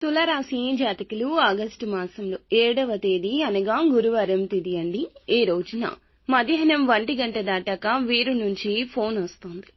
తులారాశి జాతకులు ఆగస్టు మాసంలో 7వ తేదీ అనగా గురువారం తిథి అండి. ఈ రోజున మధ్యాహ్నం 1 గంట దాటాక వీరు నుంచి ఫోన్ వస్తుంది.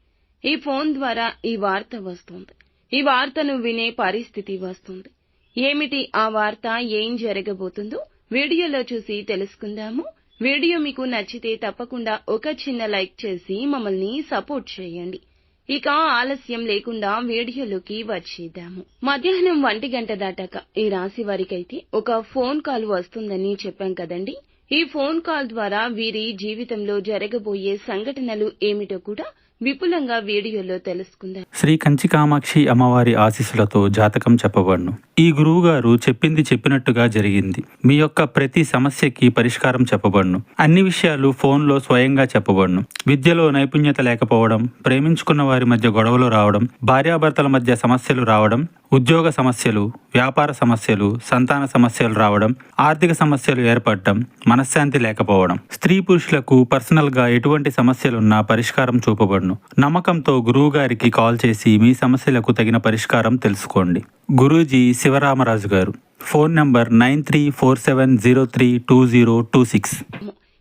ఈ ఫోన్ ద్వారా ఈ వార్త వస్తుంది. ఈ వార్తను వినే పరిస్థితి వస్తుంది. ఏమిటి ఆ వార్త, ఏం జరగబోతుందో వీడియోలో చూసి తెలుసుకుందాము. వీడియో మీకు నచ్చితే తప్పకుండా ఒక చిన్న లైక్ చేసి మమ్మల్ని సపోర్ట్ చేయండి. ఇక ఆలస్యం లేకుండా వీడియోలోకి వచ్చేద్దాము. మధ్యాహ్నం 1 గంట దాటాక ఈ రాశి వారికైతే ఒక ఫోన్ కాల్ వస్తుందని చెప్పాం కదండి. ఈ ఫోన్ కాల్ ద్వారా వీరి జీవితంలో జరగబోయే సంఘటనలు ఏమిటో కూడా విపులంగా వీడియోలో తెలుసుకుందాం. శ్రీ కంచి కామాక్షి అమ్మవారి ఆశీస్సులతో జాతకం చెప్పబడును. ఈ గురువు గారు చెప్పింది చెప్పినట్టుగా జరిగింది. మీ యొక్క ప్రతి సమస్యకి పరిష్కారం చెప్పబడును. అన్ని విషయాలు ఫోన్లో స్వయంగా చెప్పబడును. విద్యలో నైపుణ్యత లేకపోవడం, ప్రేమించుకున్న వారి మధ్య గొడవలు రావడం, భార్యాభర్తల మధ్య సమస్యలు రావడం, ఉద్యోగ సమస్యలు, వ్యాపార సమస్యలు, సంతాన సమస్యలు రావడం, ఆర్థిక సమస్యలు ఏర్పడటం, మనశ్శాంతి లేకపోవడం, స్త్రీ పురుషులకు పర్సనల్ గా ఎటువంటి సమస్యలున్నా పరిష్కారం చూపబడును. నమ్మకంతో గురువు గారికి కాల్ చేసి మీ సమస్యలకు తగిన పరిష్కారం తెలుసుకోండి. గురూజీ శివరామరాజు గారు. Phone number 9347032026.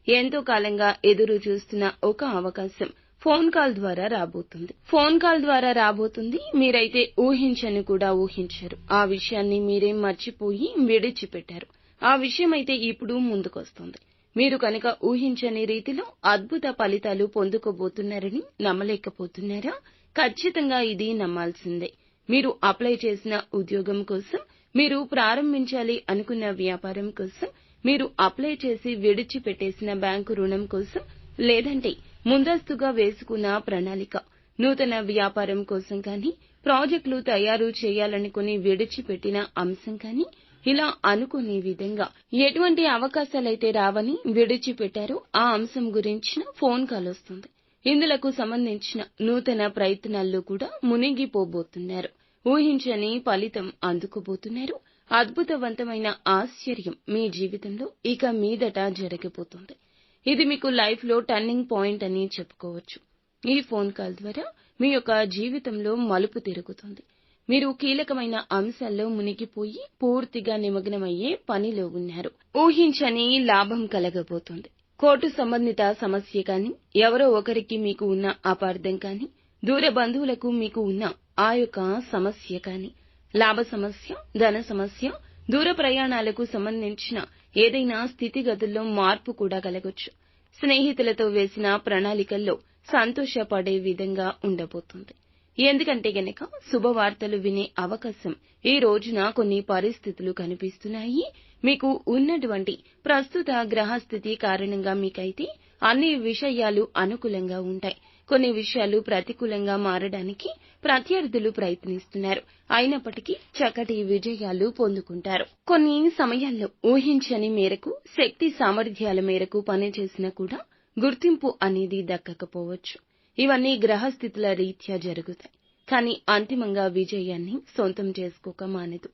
ఎంతో కాలంగా ఎదురు చూస్తున్న ఒక అవకాశం ఫోన్ కాల్ ద్వారా రాబోతుంది. మీరైతే ఊహించని కూడా ఊహించారు. ఆ విషయాన్ని మీరేం మర్చిపోయి విడిచిపెట్టారు. ఆ విషయం అయితే ఇప్పుడు ముందుకొస్తుంది. మీరు కనుక ఊహించని రీతిలో అద్భుత ఫలితాలు పొందుకోబోతున్నారని నమ్మలేకపోతున్నారా? ఖచ్చితంగా ఇది నమ్మాల్సిందే. మీరు అప్లై చేసిన ఉద్యోగం కోసం, మీరు ప్రారంభించాలి అనుకున్న వ్యాపారం కోసం, మీరు అప్లై చేసి విడిచిపెట్టేసిన బ్యాంకు రుణం కోసం, లేదంటే ముందస్తుగా వేసుకున్న ప్రణాళిక, నూతన వ్యాపారం కోసం కానీ, ప్రాజెక్టులు తయారు చేయాలనుకుని విడిచిపెట్టిన అంశం కానీ, ఇలా అనుకునే విధంగా ఎటువంటి అవకాశాలైతే రావని విడిచిపెట్టారో ఆ అంశం గురించిన ఫోన్ కాల్ వస్తుంది. ఇందులకు సంబంధించిన నూతన ప్రయత్నాల్లో కూడా మునిగిపోబోతున్నారు. ఊహించని ఫలితం అందుకోబోతున్నారు. అద్భుతవంతమైన ఆశ్చర్యం మీ జీవితంలో ఇక మీదట జరగబోతుంది. ఇది మీకు లైఫ్ లో టర్నింగ్ పాయింట్ అని చెప్పుకోవచ్చు. ఈ ఫోన్ కాల్ ద్వారా మీ యొక్క జీవితంలో మలుపు తిరుగుతుంది. మీరు కీలకమైన అంశాల్లో మునిగిపోయి పూర్తిగా నిమగ్నమయ్యే పనిలో ఉన్నారు. ఊహించని లాభం కలగబోతుంది. కోర్టు సంబంధిత సమస్య కానీ, ఎవరో ఒకరికి మీకు ఉన్న అపార్థం కానీ, దూర బంధువులకు మీకు ఉన్న ఆ యొక్క సమస్య కానీ, లాభ సమస్య, ధన సమస్య, దూర ప్రయాణాలకు సంబంధించిన ఏదైనా స్థితిగతుల్లో మార్పు కూడా కలగొచ్చు. స్నేహితులతో వేసిన ప్రణాళికల్లో సంతోషపడే విధంగా ఉండబోతుంది. ఎందుకంటే గనక శుభవార్తలు వినే అవకాశం ఈ రోజున కొన్ని పరిస్థితులు కనిపిస్తున్నాయి. మీకు ఉన్నటువంటి ప్రస్తుత గ్రహస్థితి కారణంగా మీకైతే అన్ని విషయాలు అనుకూలంగా ఉంటాయి. కొన్ని విషయాలు ప్రతికూలంగా మారడానికి ప్రత్యర్థులు ప్రయత్నిస్తున్నారు. అయినప్పటికీ చక్కటి విజయాలు పొందుకుంటారు. కొన్ని సమయాల్లో ఊహించని మేరకు, శక్తి సామర్థ్యాల మేరకు పనిచేసినా కూడా గుర్తింపు అనేది దక్కకపోవచ్చు. ఇవన్నీ గ్రహస్థితుల రీత్యా జరుగుతాయి. కానీ అంతిమంగా విజయాన్ని సొంతం చేసుకోక మానదు.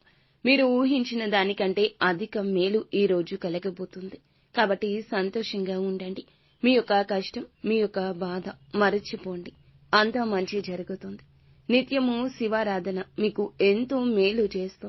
మీరు ఊహించిన దానికంటే అధిక మేలు ఈ రోజు కలగబోతుంది. కాబట్టి సంతోషంగా ఉండండి. మీ యొక్క కష్టం, మీ యొక్క బాధ మరచిపోండి. అంతా మంచి జరుగుతుంది. నిత్యము శివారాధన మీకు ఎంతో మేలు చేస్తుంది.